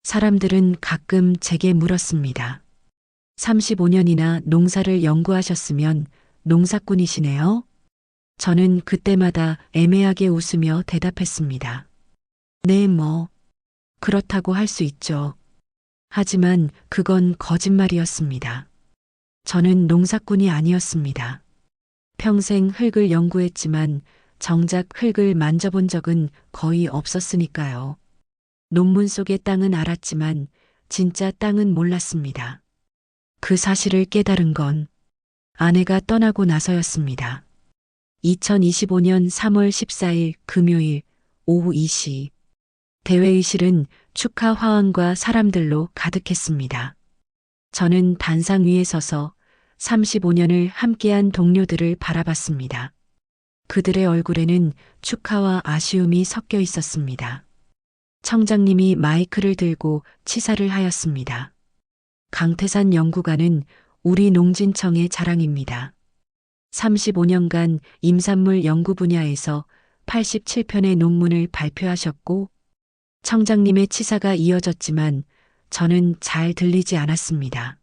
사람들은 가끔 제게 물었습니다. 35년이나 농사를 연구하셨으면 농사꾼이시네요? 저는 그때마다 애매하게 웃으며 대답했습니다. 네, 그렇다고 할 수 있죠. 하지만 그건 거짓말이었습니다. 저는 농사꾼이 아니었습니다. 평생 흙을 연구했지만 정작 흙을 만져본 적은 거의 없었으니까요. 논문 속의 땅은 알았지만 진짜 땅은 몰랐습니다. 그 사실을 깨달은 건 아내가 떠나고 나서였습니다. 2025년 3월 14일 금요일 오후 2시 대회의실은 축하 화환과 사람들로 가득했습니다. 저는 단상 위에 서서 35년을 함께한 동료들을 바라봤습니다. 그들의 얼굴에는 축하와 아쉬움이 섞여 있었습니다. 청장님이 마이크를 들고 치사를 하였습니다. 강태산 연구가는 우리 농진청의 자랑입니다. 35년간 임산물 연구 분야에서 87편의 논문을 발표하셨고 청장님의 치사가 이어졌지만 저는 잘 들리지 않았습니다.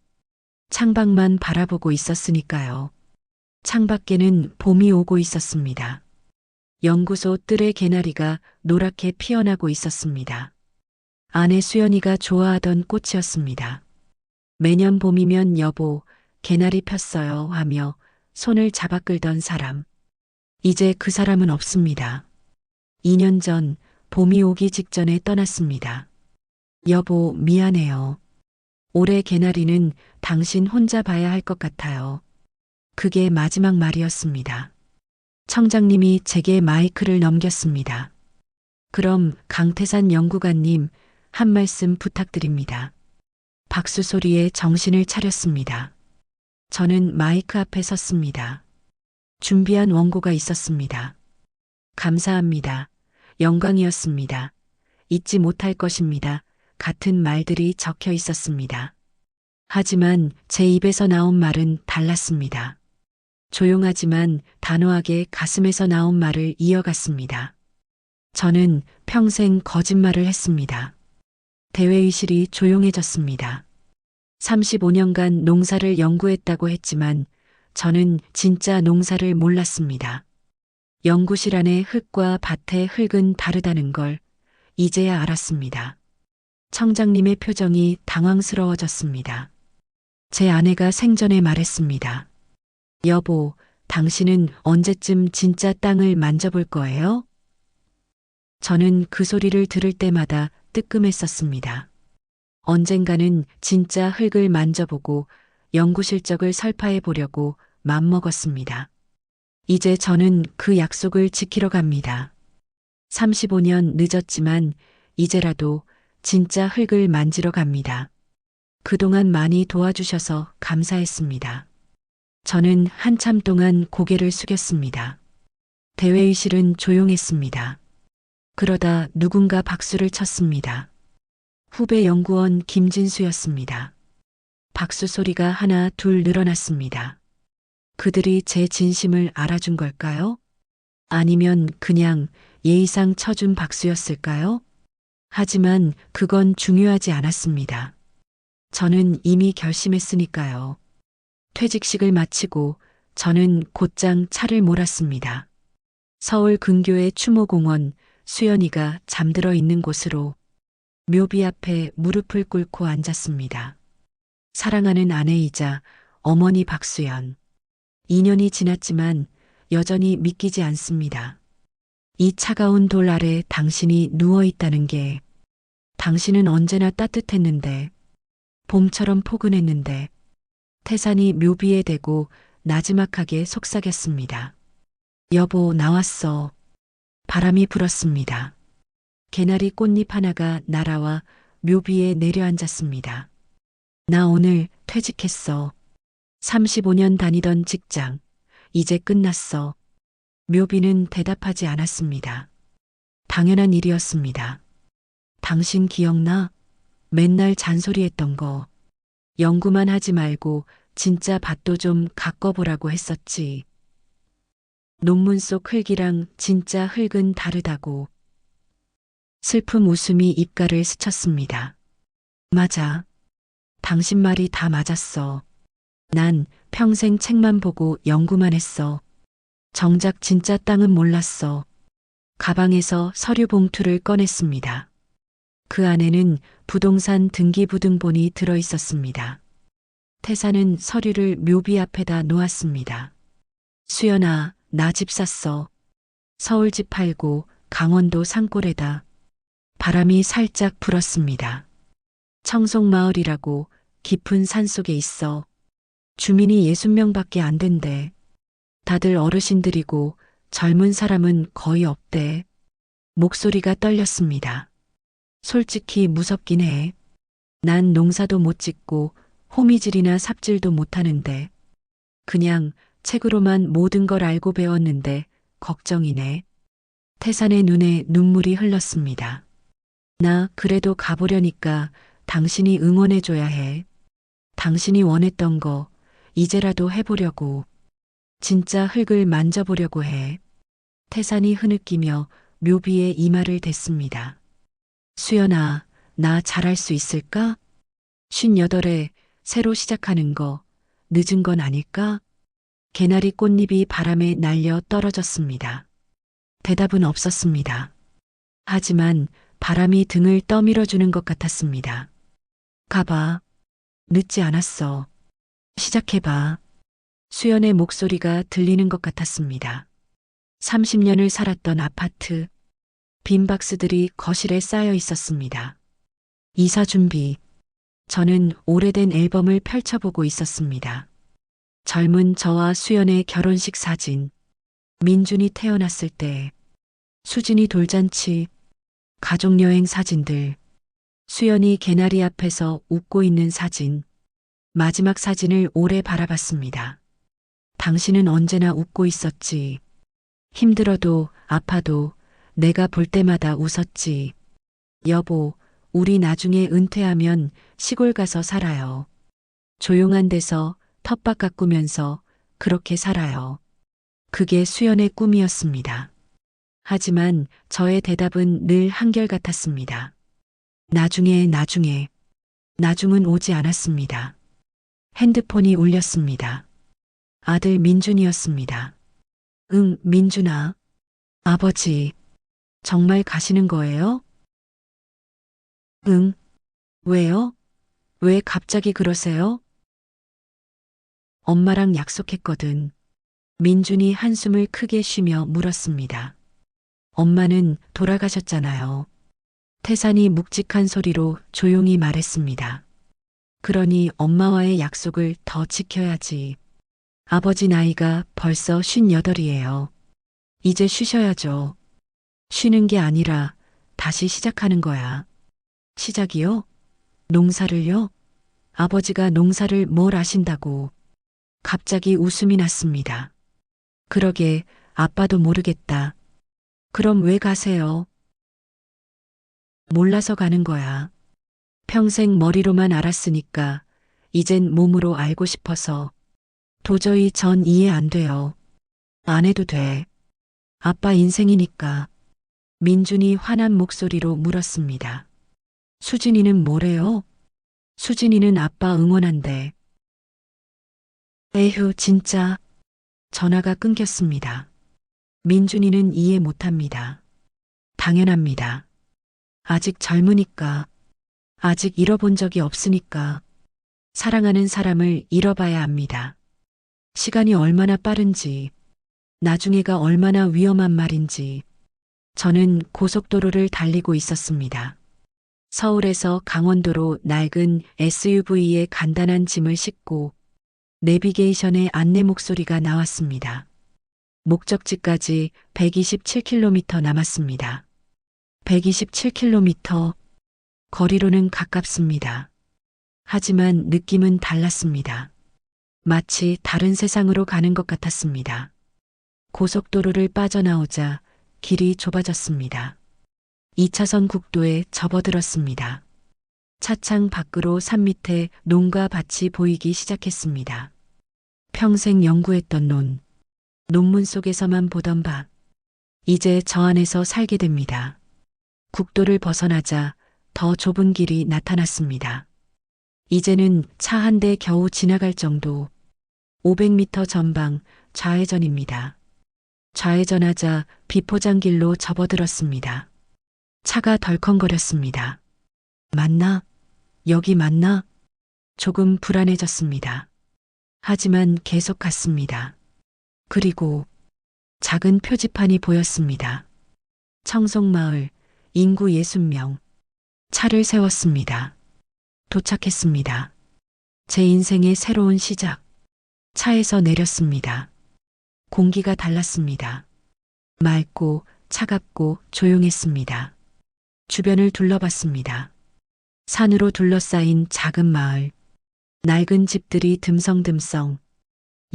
창밖만 바라보고 있었으니까요. 창밖에는 봄이 오고 있었습니다. 연구소 뜰의 개나리가 노랗게 피어나고 있었습니다. 아내 수연이가 좋아하던 꽃이었습니다. 매년 봄이면 여보, 개나리 폈어요 하며 손을 잡아 끌던 사람. 이제 그 사람은 없습니다. 2년 전 봄이 오기 직전에 떠났습니다. 여보, 미안해요. 올해 개나리는 당신 혼자 봐야 할 것 같아요. 그게 마지막 말이었습니다. 청장님이 제게 마이크를 넘겼습니다. 그럼 강태산 연구관님 한 말씀 부탁드립니다. 박수 소리에 정신을 차렸습니다. 저는 마이크 앞에 섰습니다. 준비한 원고가 있었습니다. 감사합니다. 영광이었습니다. 잊지 못할 것입니다. 같은 말들이 적혀 있었습니다. 하지만 제 입에서 나온 말은 달랐습니다. 조용하지만 단호하게 가슴에서 나온 말을 이어갔습니다. 저는 평생 거짓말을 했습니다. 대회의실이 조용해졌습니다. 35년간 농사를 연구했다고 했지만 저는 진짜 농사를 몰랐습니다. 연구실 안의 흙과 밭의 흙은 다르다는 걸 이제야 알았습니다. 청장님의 표정이 당황스러워졌습니다. 제 아내가 생전에 말했습니다. 여보, 당신은 언제쯤 진짜 땅을 만져볼 거예요? 저는 그 소리를 들을 때마다 뜨끔했었습니다. 언젠가는 진짜 흙을 만져보고 연구 실적을 설파해 보려고 맘먹었습니다. 이제 저는 그 약속을 지키러 갑니다. 35년 늦었지만 이제라도 진짜 흙을 만지러 갑니다. 그동안 많이 도와주셔서 감사했습니다. 저는 한참 동안 고개를 숙였습니다. 대회의실은 조용했습니다. 그러다 누군가 박수를 쳤습니다. 후배 연구원 김진수였습니다. 박수 소리가 하나 둘 늘어났습니다. 그들이 제 진심을 알아준 걸까요? 아니면 그냥 예의상 쳐준 박수였을까요? 하지만 그건 중요하지 않았습니다. 저는 이미 결심했으니까요. 퇴직식을 마치고 저는 곧장 차를 몰았습니다. 서울 근교의 추모공원 수연이가 잠들어 있는 곳으로 묘비 앞에 무릎을 꿇고 앉았습니다. 사랑하는 아내이자 어머니 박수연. 2년이 지났지만 여전히 믿기지 않습니다. 이 차가운 돌 아래 당신이 누워 있다는 게 당신은 언제나 따뜻했는데 봄처럼 포근했는데 태산이 묘비에 대고 나지막하게 속삭였습니다. 여보, 나왔어. 바람이 불었습니다. 개나리 꽃잎 하나가 날아와 묘비에 내려앉았습니다. 나 오늘 퇴직했어. 35년 다니던 직장, 이제 끝났어. 묘비는 대답하지 않았습니다. 당연한 일이었습니다. 당신 기억나? 맨날 잔소리했던 거. 연구만 하지 말고 진짜 밭도 좀 가꿔보라고 했었지. 논문 속 흙이랑 진짜 흙은 다르다고. 슬픔 웃음이 입가를 스쳤습니다. 맞아. 당신 말이 다 맞았어. 난 평생 책만 보고 연구만 했어. 정작 진짜 땅은 몰랐어. 가방에서 서류 봉투를 꺼냈습니다. 그 안에는 부동산 등기부등본이 들어 있었습니다. 태사는 서류를 묘비 앞에다 놓았습니다. 수연아, 나 집 샀어. 서울 집 팔고 강원도 산골에다. 바람이 살짝 불었습니다. 청송마을이라고 깊은 산속에 있어. 주민이 60명밖에 안 된대. 다들 어르신들이고 젊은 사람은 거의 없대. 목소리가 떨렸습니다. 솔직히 무섭긴 해. 난 농사도 못 짓고 호미질이나 삽질도 못 하는데 그냥 책으로만 모든 걸 알고 배웠는데 걱정이네. 태산의 눈에 눈물이 흘렀습니다. 나 그래도 가보려니까 당신이 응원해줘야 해. 당신이 원했던 거 이제라도 해보려고. 진짜 흙을 만져보려고 해. 태산이 흐느끼며 묘비의 이마를 댔습니다. 수연아, 나 잘할 수 있을까? 58에 새로 시작하는 거 늦은 건 아닐까? 개나리 꽃잎이 바람에 날려 떨어졌습니다. 대답은 없었습니다. 하지만 바람이 등을 떠밀어주는 것 같았습니다. 가봐. 늦지 않았어. 시작해봐. 수연의 목소리가 들리는 것 같았습니다. 30년을 살았던 아파트. 빈 박스들이 거실에 쌓여 있었습니다. 이사 준비. 저는 오래된 앨범을 펼쳐보고 있었습니다. 젊은 저와 수연의 결혼식 사진. 민준이 태어났을 때. 수진이 돌잔치. 가족여행 사진들. 수연이 개나리 앞에서 웃고 있는 사진. 마지막 사진을 오래 바라봤습니다. 당신은 언제나 웃고 있었지. 힘들어도 아파도 내가 볼 때마다 웃었지. 여보, 우리 나중에 은퇴하면 시골 가서 살아요. 조용한 데서 텃밭 가꾸면서 그렇게 살아요. 그게 수연의 꿈이었습니다. 하지만 저의 대답은 늘 한결같았습니다. 나중에. 나중은 오지 않았습니다. 핸드폰이 울렸습니다. 아들 민준이었습니다. 응, 민준아. 아버지, 정말 가시는 거예요? 응. 왜요? 왜 갑자기 그러세요? 엄마랑 약속했거든. 민준이 한숨을 크게 쉬며 물었습니다. 엄마는 돌아가셨잖아요. 태산이 묵직한 소리로 조용히 말했습니다. 그러니 엄마와의 약속을 더 지켜야지. 아버지 나이가 벌써 58이에요. 이제 쉬셔야죠. 쉬는 게 아니라 다시 시작하는 거야. 시작이요? 농사를요? 아버지가 농사를 뭘 아신다고. 갑자기 웃음이 났습니다. 그러게, 아빠도 모르겠다. 그럼 왜 가세요? 몰라서 가는 거야. 평생 머리로만 알았으니까 이젠 몸으로 알고 싶어서. 도저히 전 이해 안 돼요. 안 해도 돼. 아빠 인생이니까. 민준이 화난 목소리로 물었습니다. 수진이는 뭐래요? 수진이는 아빠 응원한대. 에휴, 진짜. 전화가 끊겼습니다. 민준이는 이해 못합니다. 당연합니다. 아직 젊으니까. 아직 잃어본 적이 없으니까. 사랑하는 사람을 잃어봐야 합니다. 시간이 얼마나 빠른지, 나중에가 얼마나 위험한 말인지. 저는 고속도로를 달리고 있었습니다. 서울에서 강원도로 낡은 SUV에 간단한 짐을 싣고 내비게이션의 안내 목소리가 나왔습니다. 목적지까지 127km 남았습니다. 127km. 거리로는 가깝습니다. 하지만 느낌은 달랐습니다. 마치 다른 세상으로 가는 것 같았습니다. 고속도로를 빠져나오자 길이 좁아졌습니다. 2차선 국도에 접어들었습니다. 차창 밖으로 산 밑에 논과 밭이 보이기 시작했습니다. 평생 연구했던 논문 속에서만 보던 밭. 이제 저 안에서 살게 됩니다. 국도를 벗어나자 더 좁은 길이 나타났습니다. 이제는 차 한 대 겨우 지나갈 정도. 500m 전방 좌회전입니다. 좌회전하자 비포장길로 접어들었습니다. 차가 덜컹거렸습니다. 맞나? 여기 맞나? 조금 불안해졌습니다. 하지만 계속 갔습니다. 그리고 작은 표지판이 보였습니다. 청송마을 인구 60명. 차를 세웠습니다. 도착했습니다. 제 인생의 새로운 시작. 차에서 내렸습니다. 공기가 달랐습니다. 맑고 차갑고 조용했습니다. 주변을 둘러봤습니다. 산으로 둘러싸인 작은 마을. 낡은 집들이 듬성듬성.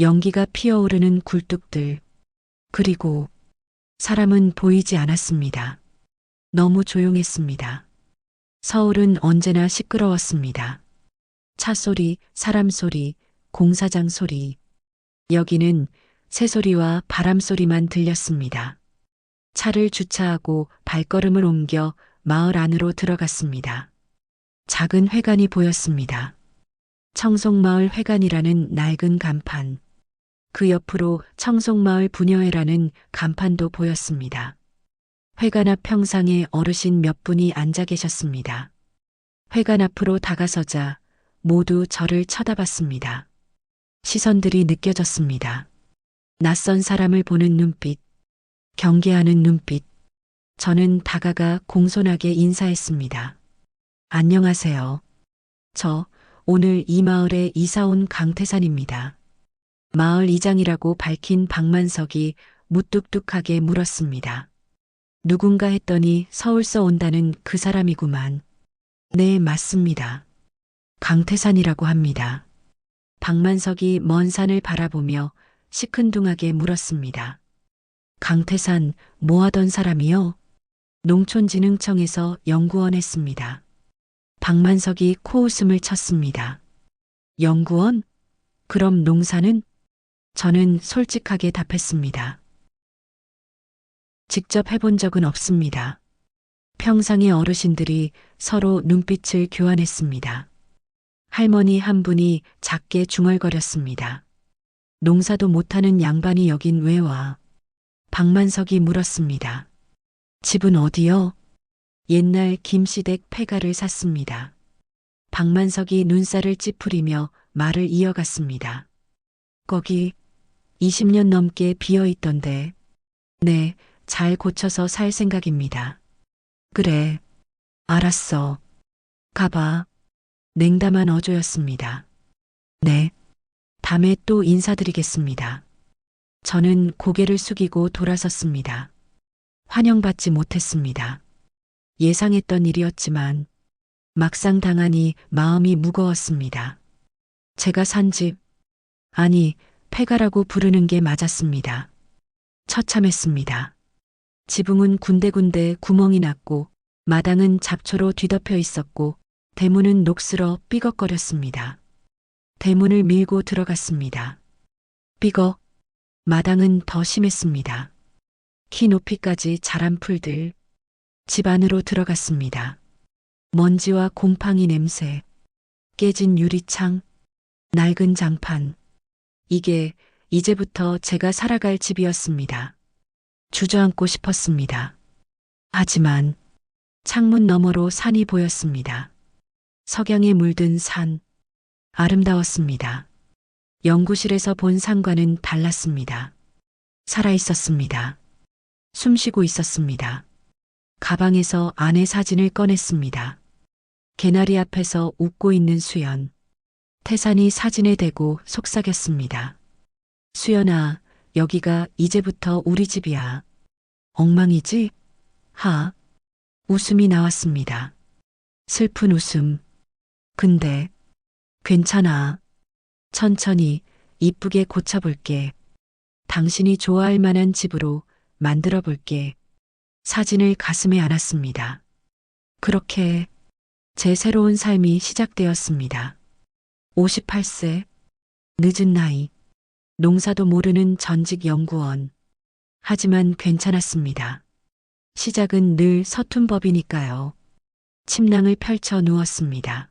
연기가 피어오르는 굴뚝들. 그리고 사람은 보이지 않았습니다. 너무 조용했습니다. 서울은 언제나 시끄러웠습니다. 차 소리, 사람 소리, 공사장 소리. 여기는 새소리와 바람 소리만 들렸습니다. 차를 주차하고 발걸음을 옮겨 마을 안으로 들어갔습니다. 작은 회관이 보였습니다. 청송마을 회관이라는 낡은 간판. 그 옆으로 청송마을 부녀회라는 간판도 보였습니다. 회관 앞 평상에 어르신 몇 분이 앉아 계셨습니다. 회관 앞으로 다가서자 모두 저를 쳐다봤습니다. 시선들이 느껴졌습니다. 낯선 사람을 보는 눈빛, 경계하는 눈빛. 저는 다가가 공손하게 인사했습니다. 안녕하세요. 저 오늘 이 마을에 이사 온 강태산입니다. 마을 이장이라고 밝힌 박만석이 무뚝뚝하게 물었습니다. 누군가 했더니 서울서 온다는 그 사람이구만. 네, 맞습니다. 강태산이라고 합니다. 박만석이 먼 산을 바라보며 시큰둥하게 물었습니다. 강태산 뭐 하던 사람이요? 농촌진흥청에서 연구원 했습니다. 박만석이 코웃음을 쳤습니다. 연구원? 그럼 농사는? 저는 솔직하게 답했습니다. 직접 해본 적은 없습니다. 평상의 어르신들이 서로 눈빛을 교환했습니다. 할머니 한 분이 작게 중얼거렸습니다. 농사도 못하는 양반이 여긴 왜 와? 박만석이 물었습니다. 집은 어디요? 옛날 김시댁 폐가를 샀습니다. 박만석이 눈살을 찌푸리며 말을 이어갔습니다. 거기 20년 넘게 비어 있던데. 네, 잘 고쳐서 살 생각입니다. 그래, 알았어. 가봐. 냉담한 어조였습니다. 네, 다음에 또 인사드리겠습니다. 저는 고개를 숙이고 돌아섰습니다. 환영받지 못했습니다. 예상했던 일이었지만 막상 당하니 마음이 무거웠습니다. 제가 산 집, 아니, 폐가라고 부르는 게 맞았습니다. 처참했습니다. 지붕은 군데군데 구멍이 났고 마당은 잡초로 뒤덮여 있었고 대문은 녹슬어 삐걱거렸습니다. 대문을 밀고 들어갔습니다. 삐걱. 마당은 더 심했습니다. 키 높이까지 자란 풀들. 집 안으로 들어갔습니다. 먼지와 곰팡이 냄새. 깨진 유리창. 낡은 장판. 이게 이제부터 제가 살아갈 집이었습니다. 주저앉고 싶었습니다. 하지만 창문 너머로 산이 보였습니다. 석양에 물든 산. 아름다웠습니다. 연구실에서 본 산과는 달랐습니다. 살아있었습니다. 숨쉬고 있었습니다. 가방에서 아내 사진을 꺼냈습니다. 개나리 앞에서 웃고 있는 수연. 태산이 사진에 대고 속삭였습니다. 수연아, 여기가 이제부터 우리 집이야. 엉망이지? 하. 웃음이 나왔습니다. 슬픈 웃음. 근데 괜찮아. 천천히 이쁘게 고쳐볼게. 당신이 좋아할 만한 집으로 만들어 볼게. 사진을 가슴에 안았습니다. 그렇게 제 새로운 삶이 시작되었습니다. 58세, 늦은 나이, 농사도 모르는 전직 연구원. 하지만 괜찮았습니다. 시작은 늘 서툰 법이니까요. 침낭을 펼쳐 누웠습니다.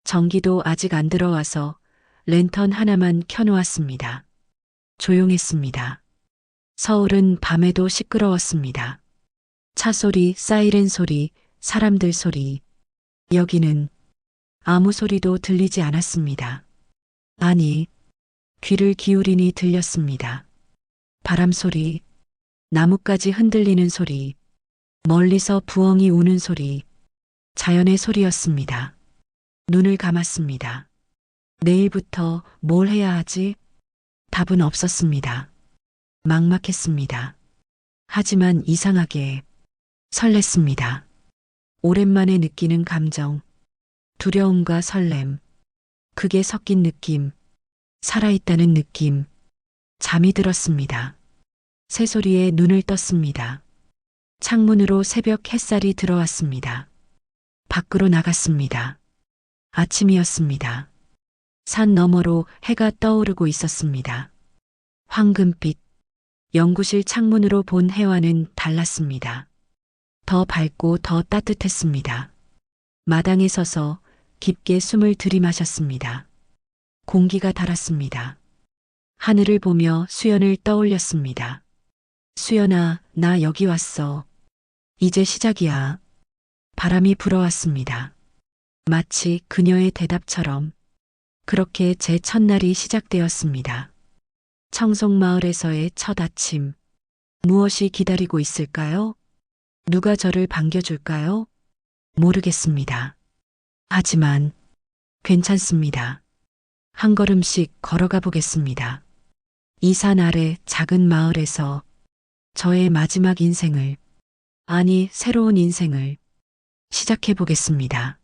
전기도 아직 안 들어와서 랜턴 하나만 켜놓았습니다. 조용했습니다. 서울은 밤에도 시끄러웠습니다. 차 소리, 사이렌 소리, 사람들 소리. 여기는 아무 소리도 들리지 않았습니다. 아니, 귀를 기울이니 들렸습니다. 바람 소리, 나뭇가지 흔들리는 소리, 멀리서 부엉이 우는 소리, 자연의 소리였습니다. 눈을 감았습니다. 내일부터 뭘 해야 하지? 답은 없었습니다. 막막했습니다. 하지만 이상하게 설렜습니다. 오랜만에 느끼는 감정, 두려움과 설렘, 그게 섞인 느낌, 살아있다는 느낌, 잠이 들었습니다. 새소리에 눈을 떴습니다. 창문으로 새벽 햇살이 들어왔습니다. 밖으로 나갔습니다. 아침이었습니다. 산 너머로 해가 떠오르고 있었습니다. 황금빛, 연구실 창문으로 본 해와는 달랐습니다. 더 밝고 더 따뜻했습니다. 마당에 서서 깊게 숨을 들이마셨습니다. 공기가 달았습니다. 하늘을 보며 수연을 떠올렸습니다. 수연아, 나 여기 왔어. 이제 시작이야. 바람이 불어왔습니다. 마치 그녀의 대답처럼 그렇게 제 첫날이 시작되었습니다. 청송마을에서의 첫 아침. 무엇이 기다리고 있을까요? 누가 저를 반겨줄까요? 모르겠습니다. 하지만 괜찮습니다. 한 걸음씩 걸어가 보겠습니다. 이 산 아래 작은 마을에서 저의 마지막 인생을, 아니 새로운 인생을 시작해 보겠습니다.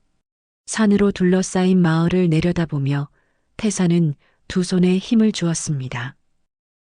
산으로 둘러싸인 마을을 내려다보며 태사는 두 손에 힘을 주었습니다.